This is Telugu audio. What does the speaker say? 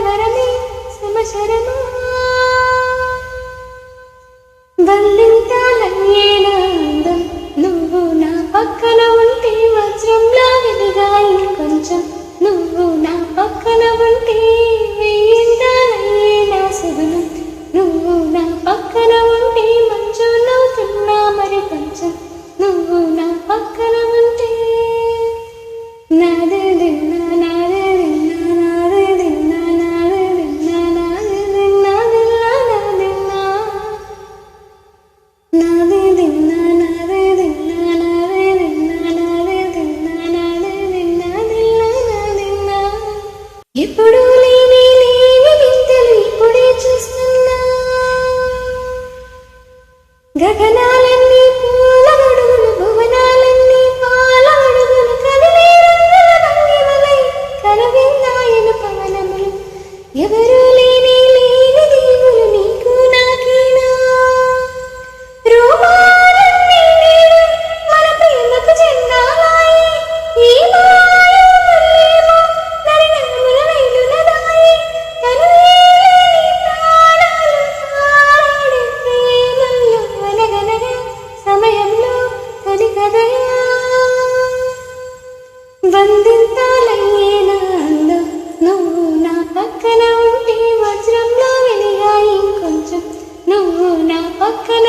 వరమే సమశరమా బంధింతాలయ్యేనా అందం నువ్వు నా పక్కన ఉంటే వజ్రంలా వెలిగా ఇంకొంచెం నువ్వు నా పక్కన ఉంటే వెయ్యింతాలయ్యేనా సగుణం నువ్వు నా పక్కన ఉంటే మంచు నవ్వుతున్నా మరి కొంచెం నువ్వు నా పక్కన ఉంటే నాదే దిన్నా నాదే దిన్నా నాదే దిన్నా నాదే దిన్నా నాదే దిన్నా దిన్నా నాదే దిన్నా నాదే దిన్నా నాదే దిన్నా నాదే దిన్నా నాదే దిన్నా దిన్నా ఎప్పుడు లేని వింతలు ఇప్పుడే చూస్తున్నా గగనాలన్నీ పూల గొడుగులు భువనాలన్నీ పాల గొడుగులు కదిలే రంగుల భంగిమలై కరవిందాయన పవనములు ఎవరు లేని దేవులు నీకు నాకేనా రోమాలన్నీ నేడు మన ప్రేమకు జెండాలాయి ఈ మాయలేమో నరనరముల వెలునదాయి తనులేని ప్రాణాలు తారాడే ప్రేమల్లో అనగనగా సమయంలో తని కదయా బంధింతాలయ్యేనా అందం నువ్వు నా పక్కన ఉంటే వజ్రంలో వెలిగా ఇంకొంచెం నువ్వు నా పక్కన